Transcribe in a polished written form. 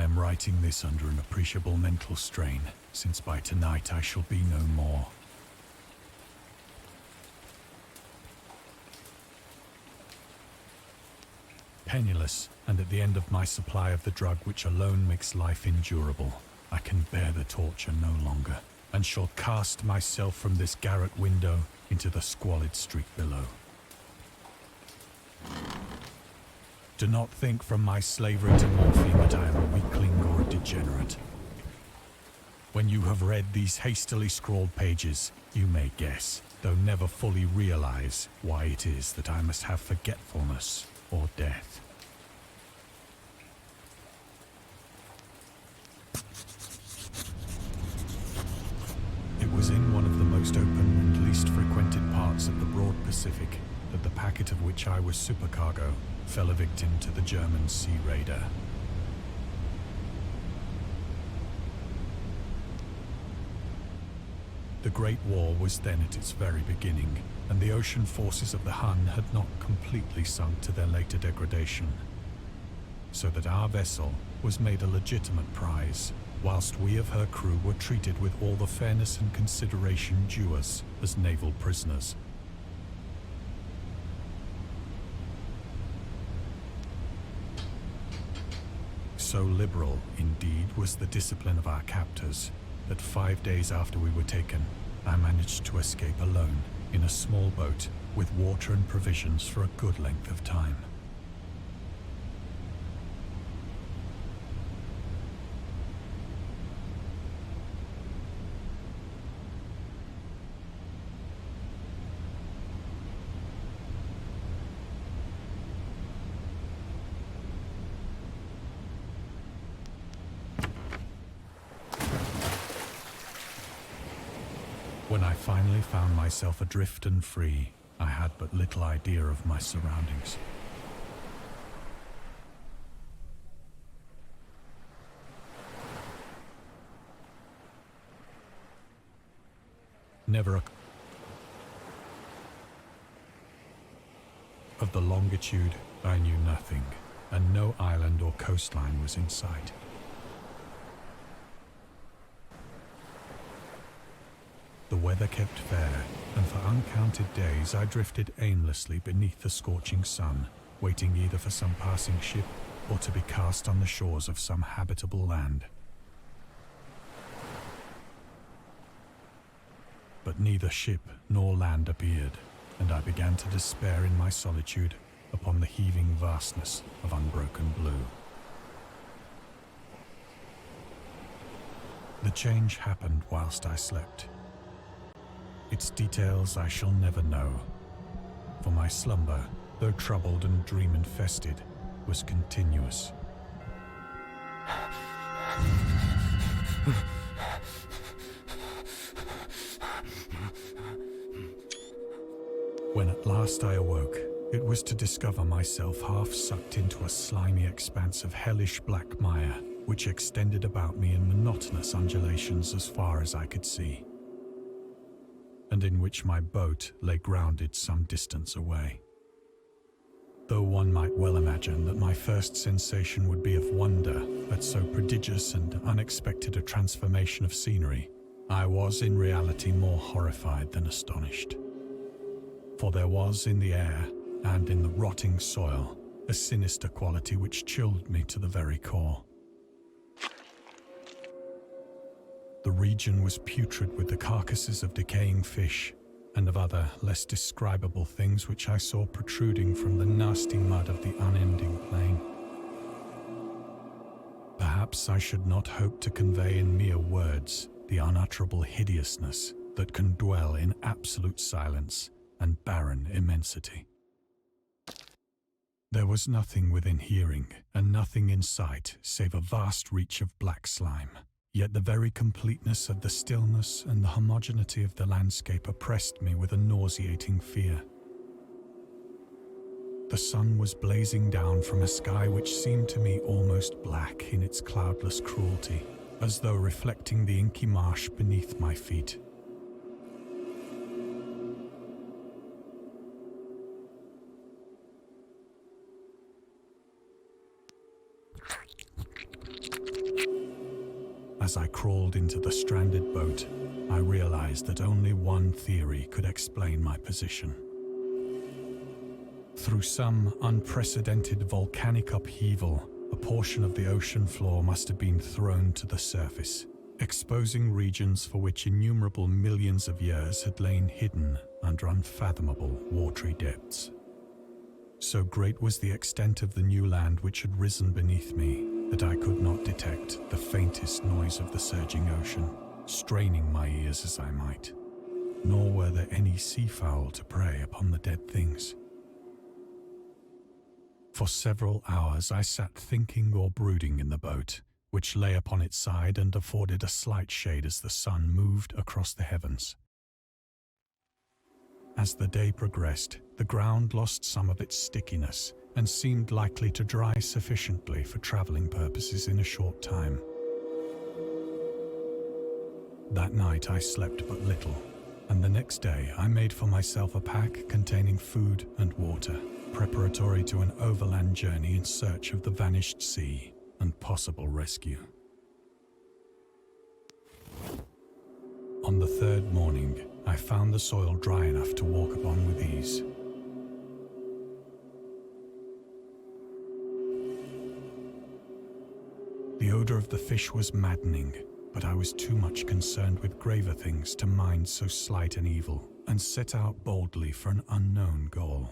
am writing this under an appreciable mental strain, since by tonight I shall be no more. Penniless, and at the end of my supply of the drug which alone makes life endurable, I can bear the torture no longer, and shall cast myself from this garret window into the squalid street below. Do not think from my slavery to morphine that I am a weakling or a degenerate. When you have read these hastily scrawled pages, you may guess, though never fully realize, why it is that I must have forgetfulness or death. It was in one of the most open and least frequented parts of the broad Pacific that the packet of which I was supercargo fell a victim to the German sea raider. The Great War was then at its very beginning, and the ocean forces of the Hun had not completely sunk to their later degradation, so that our vessel was made a legitimate prize, whilst we of her crew were treated with all the fairness and consideration due us as naval prisoners. So liberal, indeed, was the discipline of our captors, that 5 days after we were taken, I managed to escape alone in a small boat with water and provisions for a good length of time. When I finally found myself adrift and free, I had but little idea of my surroundings. Of the longitude, I knew nothing, and no island or coastline was in sight. The weather kept fair, and for uncounted days I drifted aimlessly beneath the scorching sun, waiting either for some passing ship or to be cast on the shores of some habitable land. But neither ship nor land appeared, and I began to despair in my solitude upon the heaving vastness of unbroken blue. The change happened whilst I slept. Its details I shall never know, for my slumber, though troubled and dream-infested, was continuous. When at last I awoke, it was to discover myself half sucked into a slimy expanse of hellish black mire, which extended about me in monotonous undulations as far as I could see, and in which my boat lay grounded some distance away. Though one might well imagine that my first sensation would be of wonder at so prodigious and unexpected a transformation of scenery, I was in reality more horrified than astonished. For there was in the air and in the rotting soil a sinister quality which chilled me to the very core. The region was putrid with the carcasses of decaying fish and of other, less describable things which I saw protruding from the nasty mud of the unending plain. Perhaps I should not hope to convey in mere words the unutterable hideousness that can dwell in absolute silence and barren immensity. There was nothing within hearing and nothing in sight save a vast reach of black slime. Yet the very completeness of the stillness and the homogeneity of the landscape oppressed me with a nauseating fear. The sun was blazing down from a sky which seemed to me almost black in its cloudless cruelty, as though reflecting the inky marsh beneath my feet. As I crawled into the stranded boat, I realized that only one theory could explain my position. Through some unprecedented volcanic upheaval, a portion of the ocean floor must have been thrown to the surface, exposing regions for which innumerable millions of years had lain hidden under unfathomable watery depths. So great was the extent of the new land which had risen beneath me that I could not detect the faintest noise of the surging ocean, straining my ears as I might. Nor were there any seafowl to prey upon the dead things. For several hours I sat thinking or brooding in the boat, which lay upon its side and afforded a slight shade as the sun moved across the heavens. As the day progressed, the ground lost some of its stickiness and seemed likely to dry sufficiently for traveling purposes in a short time. That night I slept but little, and the next day I made for myself a pack containing food and water, preparatory to an overland journey in search of the vanished sea and possible rescue. On the third morning, I found the soil dry enough to walk upon with ease. The odor of the fish was maddening, but I was too much concerned with graver things to mind so slight an evil, and set out boldly for an unknown goal.